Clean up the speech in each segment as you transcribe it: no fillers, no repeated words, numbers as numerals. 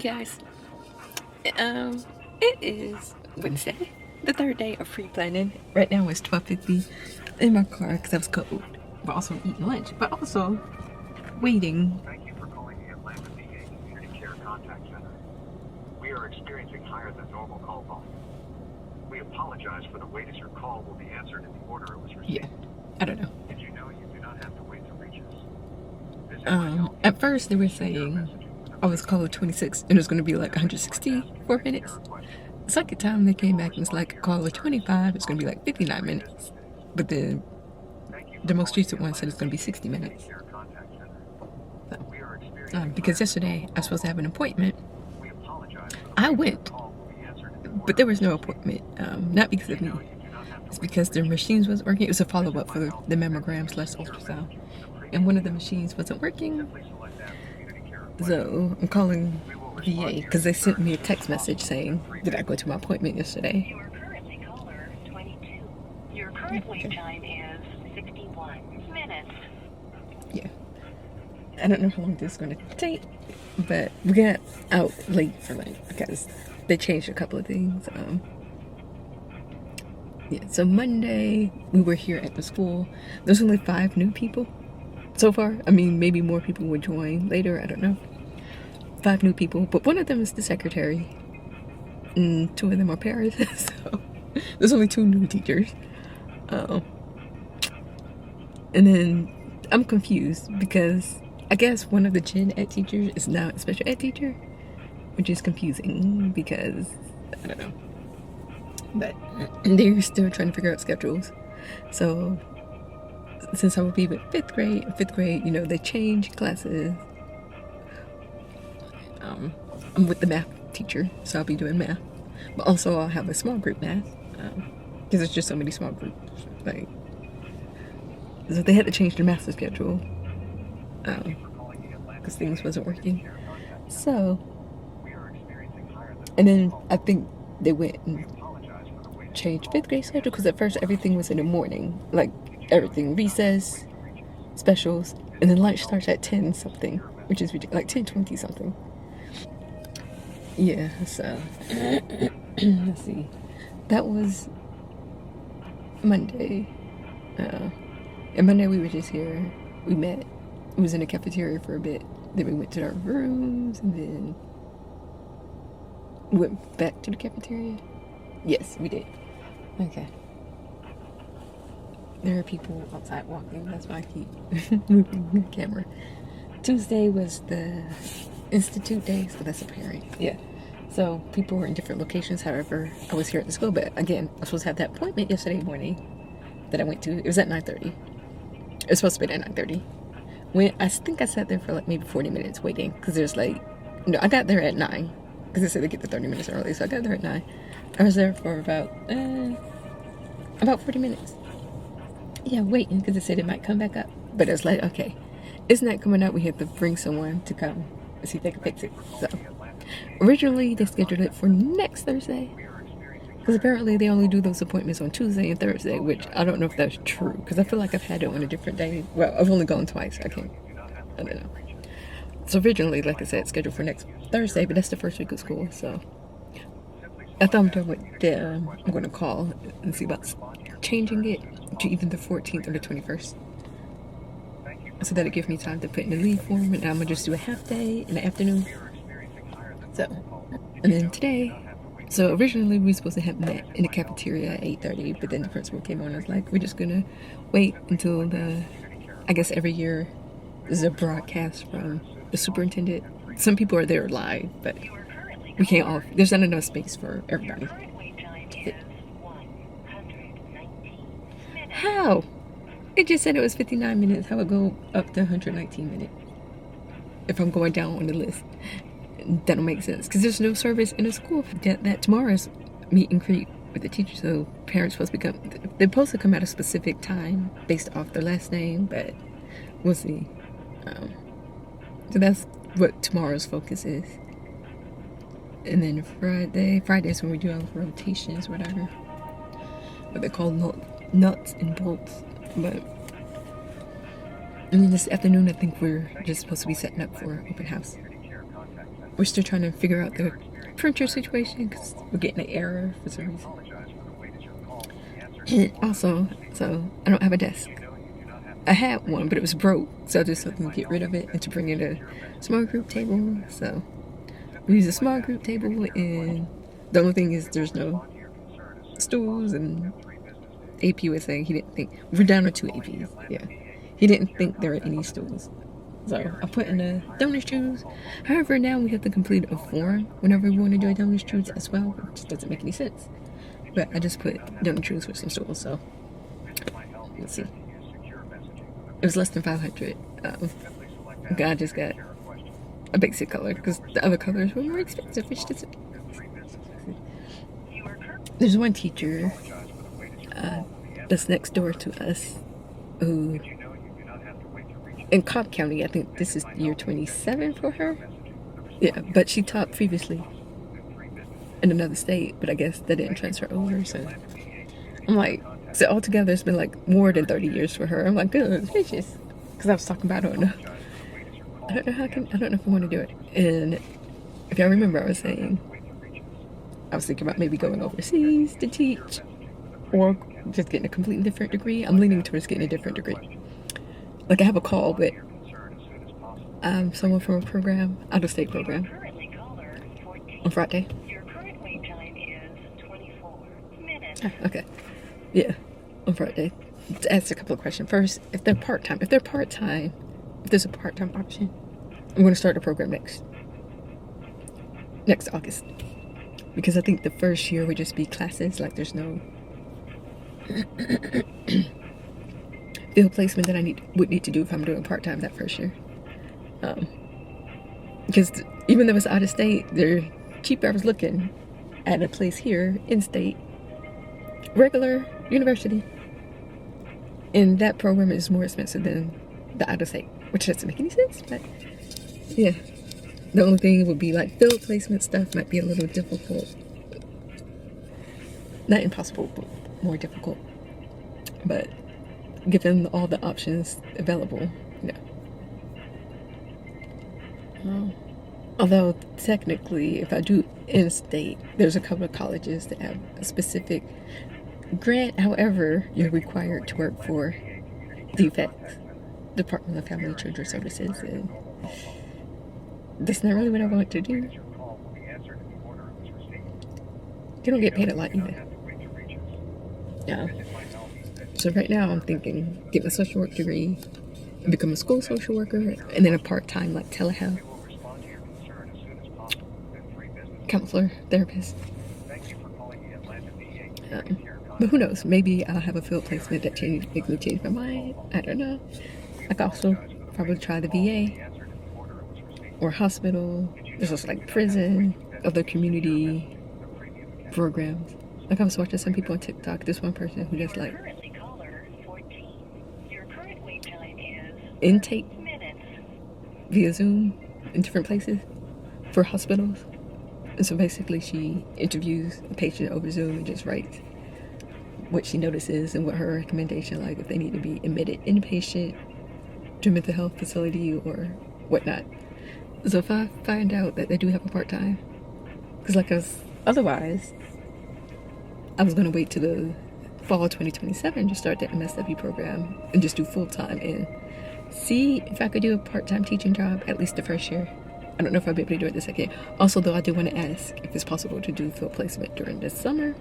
Guys, it is Wednesday, the third day of pre-planning. Right now it's 12:50 in my car because I was cold, but also eating lunch, but also waiting. Thank you for calling the Atlanta VA Community Care Contact Center. We are experiencing higher than normal call volume. We apologize for the wait as your call will be answered in the order it was received. Yeah, I don't know. Did you know you do not have to wait to reach us? At first they were saying I was called 26 and it was going to be like 164 minutes. The second time they came back and was like, call of 25, it's going to be like 59 minutes. But then the most recent one said it's going to be 60 minutes. So, because yesterday I was supposed to have an appointment. I went, but there was no appointment. Not because of me. It's because their machines wasn't working. It was a follow-up for the mammograms / ultrasound. And one of the machines wasn't working. So I'm calling VA because they sent me a text message saying, did I go to my appointment yesterday? You are currently caller 22. Your current wait time is 61 minutes. Yeah. I don't know how long this is going to take, but we got out late for like, because they changed a couple of things. Yeah, so Monday we were here at the school. There's only 5 new people so far. I mean, maybe more people would join later, I don't know. 5 new people, but one of them is the secretary and 2 of them are parents. So there's only 2 new teachers. And then I'm confused because I guess one of the gen ed teachers is now a special ed teacher, which is confusing because I don't know, but they're still trying to figure out schedules. So since I would be with 5th grade, you know, they change classes. I'm with the math teacher, so I'll be doing math, but also I'll have a small group math because there's just so many small groups. Like, so they had to change their master schedule because things wasn't working. So, and then I think they went and changed 5th grade schedule because at first everything was in the morning, like everything, recess, specials, and then lunch starts at 10 something, which is like 10:20 something. Yeah, so let's see. That was Monday. And Monday we were just here. We met. We was in the cafeteria for a bit. Then we went to our rooms and then went back to the cafeteria. Yes, we did. Okay. There are people outside walking. That's why I keep moving the camera. Tuesday was the Institute Day, so that's a parent. Yeah. So people were in different locations. However, I was here at the school, but again, I was supposed to have that appointment yesterday morning that I went to. It was at 9:30. It was supposed to be at 9:30. I think I sat there for like maybe 40 minutes waiting because there's like, no, I got there at 9 because they said they get there 30 minutes early, so I got there at 9. I was there for about 40 minutes. Yeah, waiting because they said it might come back up, but it was like, okay, it's not coming up. We have to bring someone to come and see if they can fix it. So originally they scheduled it for next Thursday because apparently they only do those appointments on Tuesday and Thursday, which I don't know if that's true because I feel like I've had it on a different day. Well, I've only gone twice. I don't know. So originally, like I said, scheduled for next Thursday, but that's the first week of school, so I thought I'm done with them. I'm going to call and see about changing it to either the 14th or the 21st. So that'll give me time to put in the leave form, and I'm going to just do a half day in the afternoon. So, and then today, so originally we were supposed to have met in the cafeteria at 8:30, but then the principal came on and was like, we're just going to wait until I guess every year there's a broadcast from the superintendent. Some people are there live, but we can't there's not enough space for everybody. How? It just said it was 59 minutes. How would it go up to 119 minutes? If I'm going down on the list. That don't make sense. Because there's no service in the school. That tomorrow's meet and greet with the teachers. So parents they're supposed to come at a specific time based off their last name, but we'll see. So that's what tomorrow's focus is. And then Friday's when we do our rotations, whatever. What they call nuts and bolts. But and then this afternoon, I think we're just supposed to be setting up for open house. We're still trying to figure out the printer situation because we're getting an error for some reason. And also, so I don't have a desk. I had one, but it was broke, so I just had to get rid of it and to bring in a small group table. So we use a small group table, and the only thing is there's no stools. And AP was saying he didn't think we're down to 2 APs. Yeah, he didn't think there were any stools. So I put in the donors choose. However, now we have to complete a form whenever we want to do a donors choose as well, which doesn't make any sense. But I just put donor choose with some stools. So let's see. It was less than 500. I just got a basic color because the other colors were more expensive, which doesn't. There's one teacher that's next door to us who, in Cobb County, I think this is year 27 for her. Yeah, but she taught previously in another state, but I guess that didn't transfer over. So I'm like, so altogether it's been like more than 30 years for her. I'm like, good gracious, because I was talking about, I don't know if I want to do it. And if y'all remember, I was saying I was thinking about maybe going overseas to teach or just getting a completely different degree. I'm leaning towards getting a different degree. Like I have a call with someone from a program, out of state program, on Friday. Okay. Yeah, on Friday. To ask a couple of questions. First, if they're part-time, if there's a part-time option, I'm going to start the program next August. Because I think the first year would just be classes, like there's no field placement that I would need to do if I'm doing part-time that first year. Because even though it's out of state, they're cheaper. I was looking at a place here in state, regular university, and that program is more expensive than the out of state, which doesn't make any sense. But yeah, the only thing would be like field placement stuff might be a little difficult. Not impossible, but more difficult. But given all the options available, yeah. Although technically, if I do in-state, there's a couple of colleges that have a specific grant. However, you're required to work for DFACS, Department of Family and Children Services, and that's not really what I want to do. You don't get paid a lot either. Yeah. So right now I'm thinking get a social work degree, become a school social worker, and then a part-time like telehealth, counselor, therapist. But who knows? Maybe I'll have a field placement that make me change my mind. I don't know. I could also probably try the VA or hospital. There's also like prison, other community programs. Like I was watching some people on TikTok. This one person who does like intake via Zoom in different places for hospitals. And so basically she interviews a patient over Zoom and just writes what she notices and what her recommendation, like if they need to be admitted inpatient to a mental health facility or whatnot. So if I find out that they do have a part-time, because otherwise I was going to wait till the fall 2027 to start the MSW program and just do full-time and see if I could do a part-time teaching job at least the first year. I don't know if I'll be able to do it the second. Also, though, I do want to ask if it's possible to do field placement during the summer.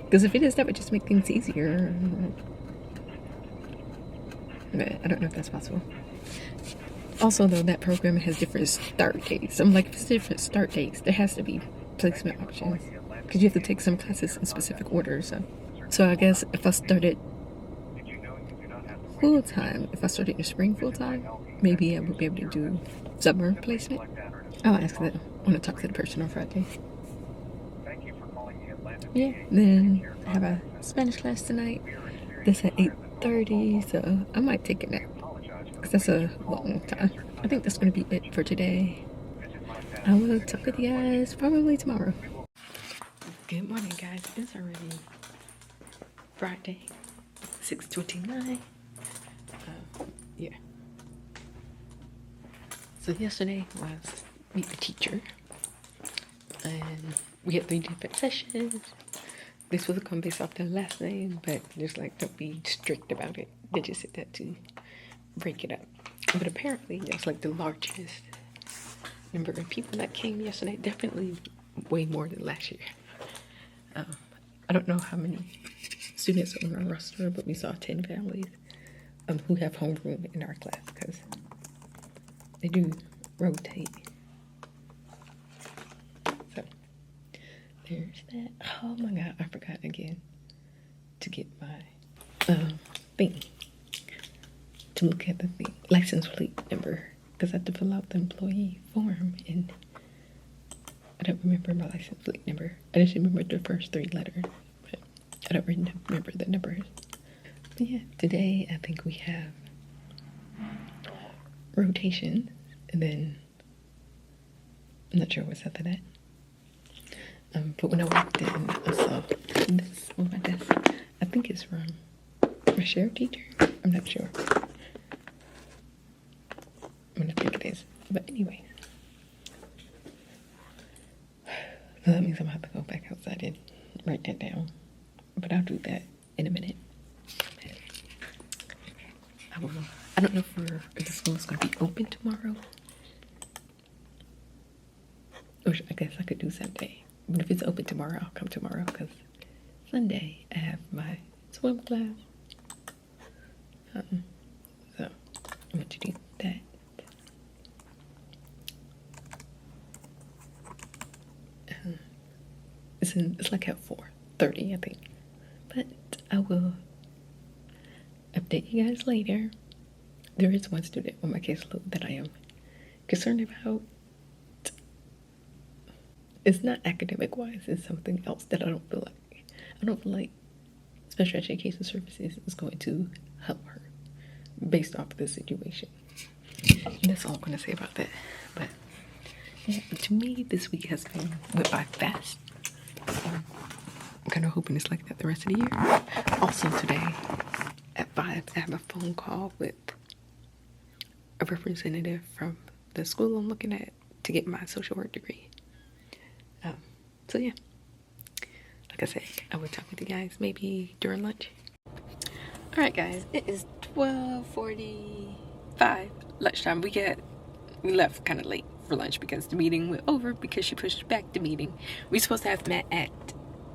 Because if it is, that would just make things easier. But I don't know if that's possible. Also, though, that program has different start dates. I'm like, if it's different start dates, there has to be placement options. Because you have to take some classes in specific order. So I guess if I started full-time, if I started in the spring full-time, maybe I would be able to do summer placement. I'll ask that. I want to talk to the person on Friday. Yeah, then I have a Spanish class tonight. That's at 8:30, so I might take a nap. Because that's a long time. I think that's going to be it for today. I will talk with you guys probably tomorrow. Good morning, guys. It's already Friday, 6:29. Yeah. So yesterday was meet the teacher, and we had 3 different sessions. This was come based off their last name, but just like don't be strict about it. They just said that to break it up. But apparently that's like the largest number of people that came yesterday. Definitely way more than last year. I don't know how many students are on our roster, but we saw 10 families who have homeroom in our class because they do rotate. So there's that. Oh my god, I forgot again to get my thing to look at the thing, license plate number, because I have to fill out the employee form and I don't remember my license plate number. I just remember the first 3 letters, but I don't remember the numbers. But yeah, today I think we have rotation, and then I'm not sure what's after that. But when I walked in, I saw this on my desk. I think it's from my sheriff teacher. I'm not sure. I'm gonna think it is. But anyway. So that means I'm gonna have to go back outside and write that down. But I'll do that in a minute. I don't know if the school is gonna be open tomorrow. Which I guess I could do Sunday. But if it's open tomorrow, I'll come tomorrow because Sunday I have my swim class. So I'm going to do that. It's like at 4:30, I think. But I will update you guys later. There is one student on my caseload that I am concerned about. It's not academic wise, it's something else that I don't feel like special education services is going to help her based off of the situation. And that's all I'm gonna say about that. But yeah, to me this week went by fast. I'm kind of hoping it's like that the rest of the year. Also today at 5 I have a phone call with a representative from the school I'm looking at to get my social work degree. So yeah, like I said, I will talk with you guys maybe during lunch. Alright guys, it is 12:45 lunchtime. We left kind of late for lunch because the meeting went over because she pushed back the meeting. We supposed to have met at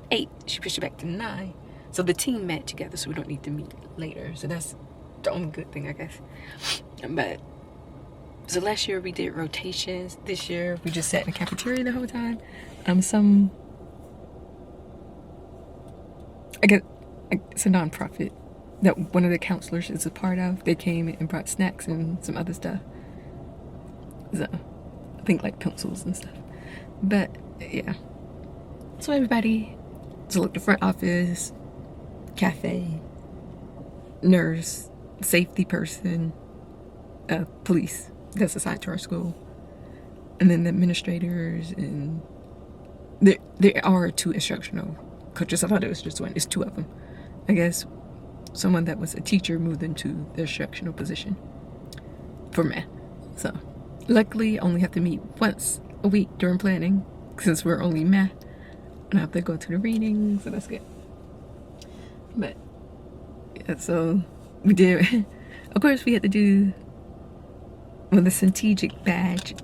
8, she pushed it back to 9. So the team met together so we don't need to meet later. So that's the only good thing, I guess. But so last year we did rotations. This year we just sat in the cafeteria the whole time. I guess it's a nonprofit that one of the counselors is a part of. They came and brought snacks and some other stuff. So I think like pencils and stuff. But yeah. So everybody, so look, the front office, cafe, nurse, safety person, police that's assigned to our school, and then the administrators, and there are 2 instructional coaches. I thought it was just one. It's 2 of them. I guess someone that was a teacher moved into the instructional position for math. So luckily I only have to meet once a week during planning since we're only math, and I have to go to the readings, so that's good. But yeah, so we did, of course we had to do the strategic badge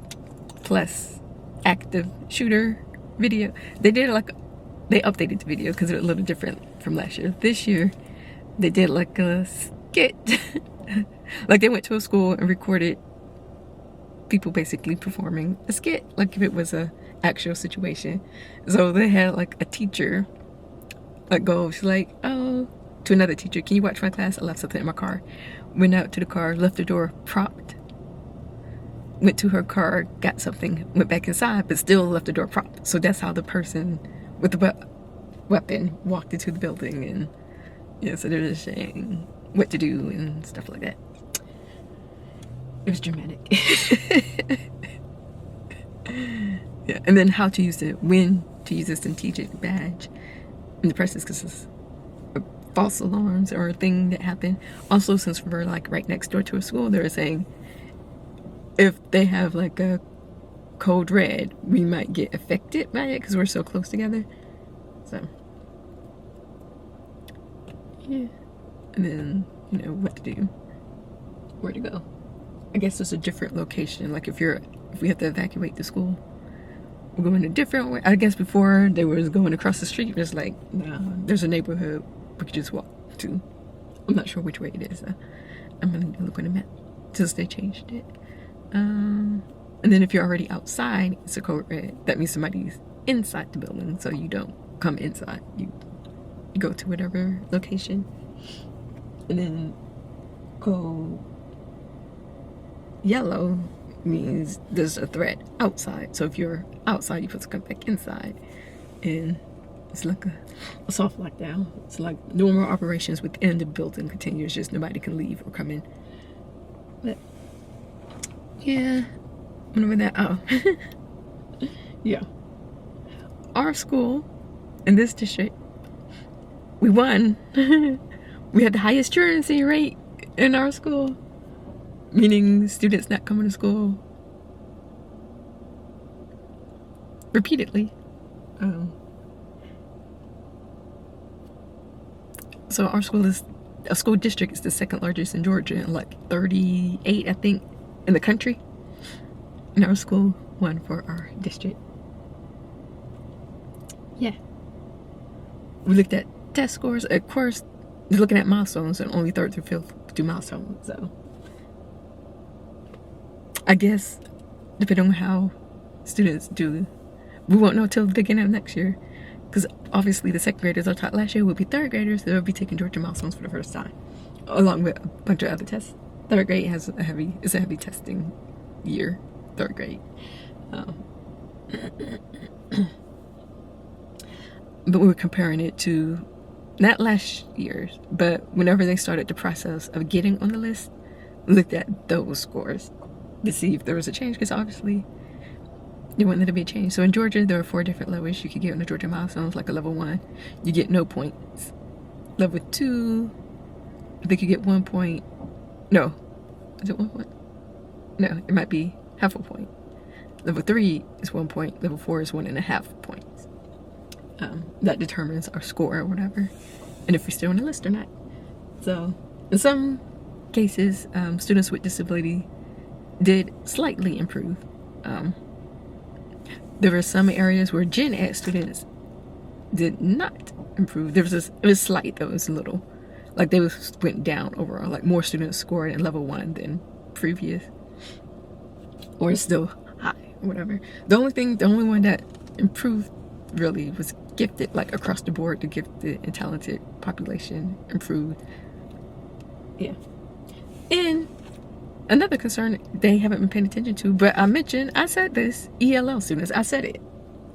plus active shooter video. They updated the video because they're a little different from last year. This year they did like a skit. Like they went to a school and recorded people basically performing a skit like if it was a actual situation. So they had like a teacher like go, she's like, oh, to another teacher, can you watch my class? I left something in my car. Went out to the car, left the door propped, went to her car, got something, went back inside, but still left the door propped. So that's how the person with the weapon walked into the building. And yeah, so they're just saying what to do and stuff like that. It was dramatic. Yeah, and then how to use it, when to use a strategic badge in the process, because it's false alarms or a thing that happened. Also, since we're like right next door to a school, they were saying if they have like a code red, we might get affected by it because we're so close together. So yeah, and then you know what to do, where to go. I guess it's a different location. Like if we have to evacuate the school, we're going a different way. I guess before they was going across the street, it's like, nah, there's a neighborhood we could just walk to. I'm not sure which way it is. I'm gonna look on the map since they changed it. And then if you're already outside, it's a code red. That means somebody's inside the building, so you don't come inside. You go to whatever location. And then code yellow means there's a threat outside. So if you're outside, you're supposed to come back inside. And it's like a soft lockdown. It's like normal operations within the building continues, just nobody can leave or come in. But yeah, whenever that, oh yeah, our school in this district, we won. We had the highest truancy rate in our school, meaning students not coming to school repeatedly. So our school district is the second largest in Georgia, and like 38, I think, in the country. And our school won for our district. Yeah. We looked at test scores. Of course, they're looking at milestones, and only 3rd through 5th do milestones. So I guess depending on how students do, we won't know till the beginning of next year. Because obviously the 2nd graders I taught last year will be 3rd graders. They'll be taking Georgia milestones for the first time, along with a bunch of other tests. 3rd grade is a heavy testing year. 3rd grade. But we were comparing it to not last year's, but whenever they started the process of getting on the list, we looked at those scores to see if there was a change, because obviously they wanted there to be a change. So in Georgia, there are 4 different levels you could get on the Georgia milestones. Like a level 1, you get no points. Level 2, I think you get 1 point. No, is it 1 point? No, it might be half a point. Level 3 is 1 point. Level 4 is 1.5 points. That determines our score or whatever, and if we're still on the list or not. So in some cases, students with disability did slightly improve. There were some areas where Gen Ed students did not improve. It was slight, though. It was a little, like they went down overall. Like more students scored in level 1 than previous, or it's still high or whatever. The only one that improved really was gifted, like across the board. The gifted and talented population improved. Yeah. And another concern they haven't been paying attention to, but I said this, ELL students, I said it.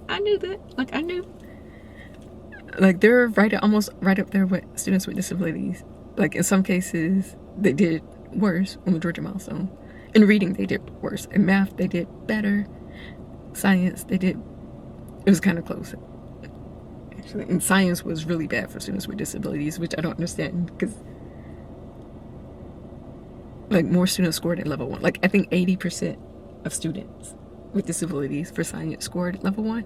I knew that. Like I knew. Like they're almost right up there with students with disabilities. Like in some cases, they did worse on the Georgia milestone. In reading, they did worse. In math, they did better. Science, it was kind of close. Actually, and science was really bad for students with disabilities, which I don't understand, because like more students scored at level 1. Like I think 80% of students with disabilities for science scored at level 1,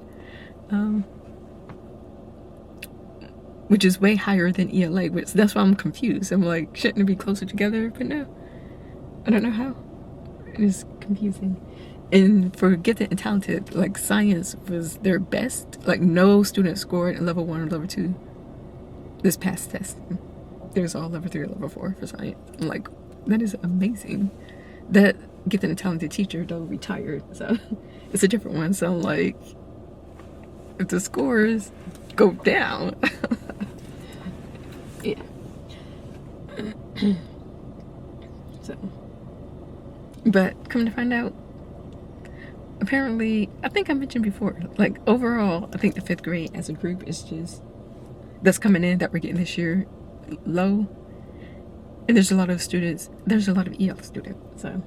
which is way higher than ELA. Which that's why I'm confused. I'm like, shouldn't it be closer together? But no, I don't know how. It is confusing. And for gifted and talented, like science was their best. Like no student scored in level 1 or level 2 this past test. It was all level 3 or level 4 for science. I'm like, that is amazing. That gifted and talented teacher though retired, so it's a different one. So I'm like, if the scores go down, yeah. So, but come to find out, apparently, I think I mentioned before, like overall, I think the 5th grade as a group is just, that's coming in that we're getting this year, low. And there's a lot of students, there's a lot of EL students, so.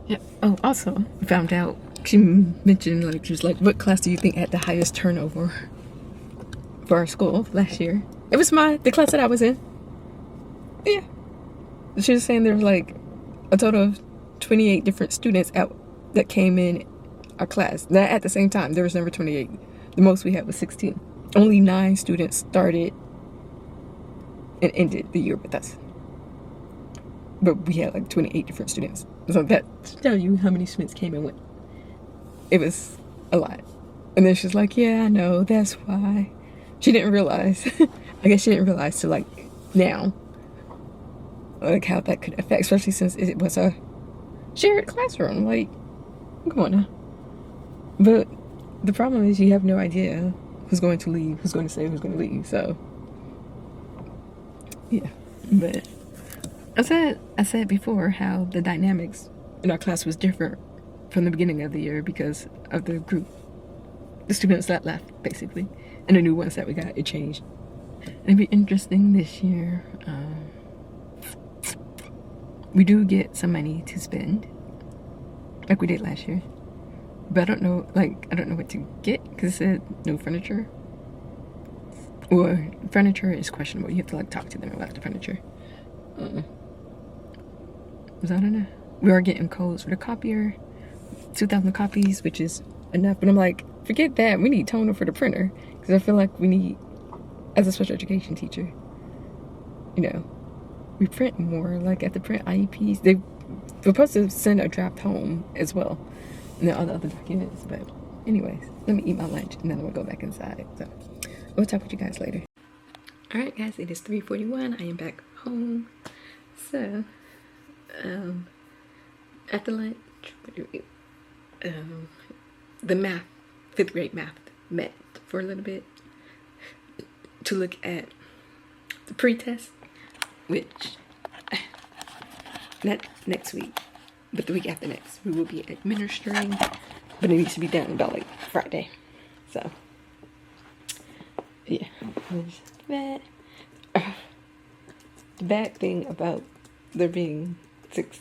Yeah. Oh, also, found out, she mentioned, like, she was like, what class do you think had the highest turnover for our school last year? It was the class that I was in. Yeah. She was saying there was like a total of 28 different students out that came in our class. Not at the same time. There was never 28. The most we had was 16. Only 9 students started and ended the year with us. But we had like 28 different students. So that tells you how many students came and went. It was a lot. And then she's like, yeah, I know, that's why. She didn't realize. I guess she didn't realize till like now. Like how that could affect, especially since it was a shared classroom. Like, come on now. But the problem is you have no idea who's going to leave, who's going to stay, who's going to leave. So, yeah. But I said before how the dynamics in our class was different from the beginning of the year because of the group, the students that left, basically, and the new ones that we got. It changed. It'd be interesting this year. We do get some money to spend, like we did last year. But I don't know what to get because it said no furniture. Or furniture is questionable. You have to like talk to them about the furniture. So I don't know. We are getting codes for the copier, 2,000 copies, which is enough. But I'm like, forget that. We need toner for the printer because I feel like we need, as a special education teacher, you know, we print more. Like at the print IEPs, they're supposed to send a draft home as well. And all the other documents. But anyways, let me eat my lunch and then I'm gonna go back inside. So we'll talk with you guys later. Alright guys, it is 3:41. I am back home. So after lunch, the math, 5th grade math, met for a little bit to look at the pre-test, which not next week, but the week after next we will be administering, but it needs to be done by like Friday. So yeah, there's that. The bad thing about there being 6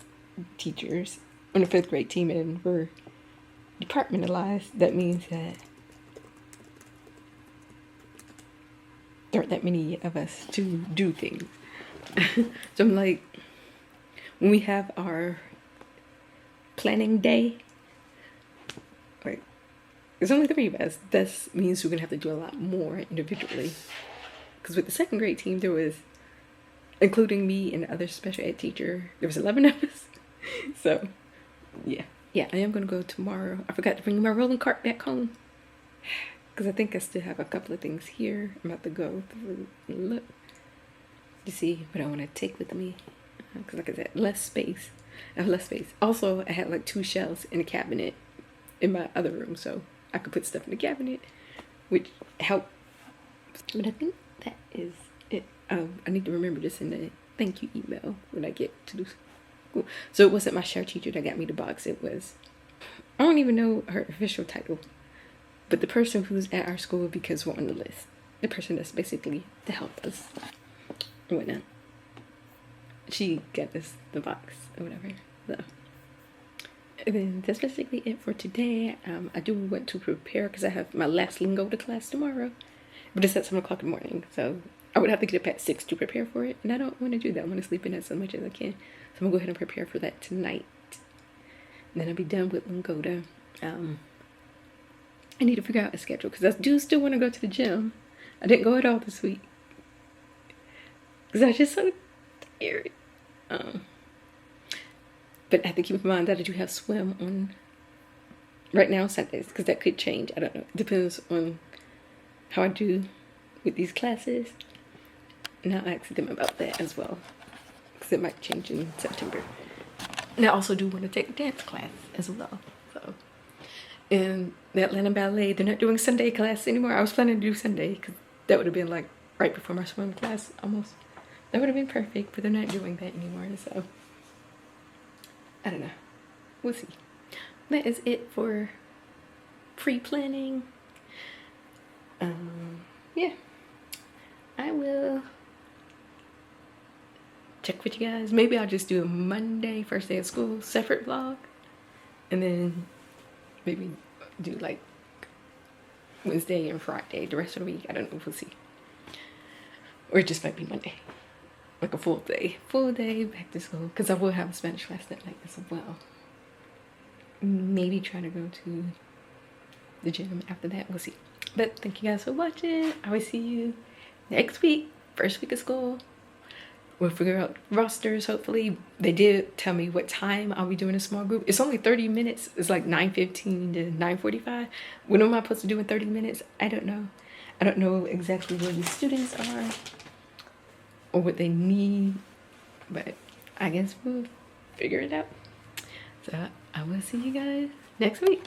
teachers on the 5th grade team and we're departmentalized, that means that there aren't that many of us to do things. So I'm like, when we have our planning day, like, there's only 3 of us. That means we're gonna have to do a lot more individually. Because with the 2nd grade team, there was, including me and the other special ed teacher, there was 11 of us. So, yeah, I am gonna go tomorrow. I forgot to bring my rolling cart back home because I think I still have a couple of things here. I'm about to go through and look to see what I want to take with me. Because like I said, less space. I have less space. Also, I had like 2 shelves in a cabinet in my other room, so I could put stuff in the cabinet, which helped. But I think that is it. I need to remember this in the thank you email when I get to do school. So it wasn't my share teacher that got me the box. It was, I don't even know her official title, but the person who's at our school because we're on the list. The person that's basically to help us and whatnot. She got us the box or whatever. So, and then that's basically it for today. I do want to prepare because I have my last lingo to class tomorrow, but it's at 7 o'clock in the morning, so I would have to get up at 6 to prepare for it, and I don't want to do that. I want to sleep in as much as I can, so I'm gonna go ahead and prepare for that tonight. And then I'll be done with Lingoda. I need to figure out a schedule because I do still want to go to the gym. I didn't go at all this week because I was just so tired. But I have to keep in mind that I do have swim on right now Sundays because that could change. I don't know. It depends on how I do with these classes. And I'll ask them about that as well because it might change in September. And I also do want to take a dance class as well. So, in the Atlanta Ballet, they're not doing Sunday class anymore. I was planning to do Sunday because that would have been like right before my swim class almost. That would have been perfect, but they're not doing that anymore, so I don't know. We'll see. That is it for pre-planning. Yeah. I will check with you guys. Maybe I'll just do a Monday, first day of school, separate vlog. And then maybe do like Wednesday and Friday, the rest of the week. I don't know, we'll see. Or it just might be Monday. like a full day back to school, because I will have a Spanish class that night as well. Maybe try to go to the gym after that. We'll see. But thank you guys for watching. I will see you next week, first week of school. We'll figure out rosters, hopefully. They did tell me what time I'll be doing a small group. It's only 30 minutes. It's like 9:15 to 9:45. What am I supposed to do in 30 minutes? I don't know. I don't know exactly where the students are or what they need, but I guess we'll figure it out. So I will see you guys next week.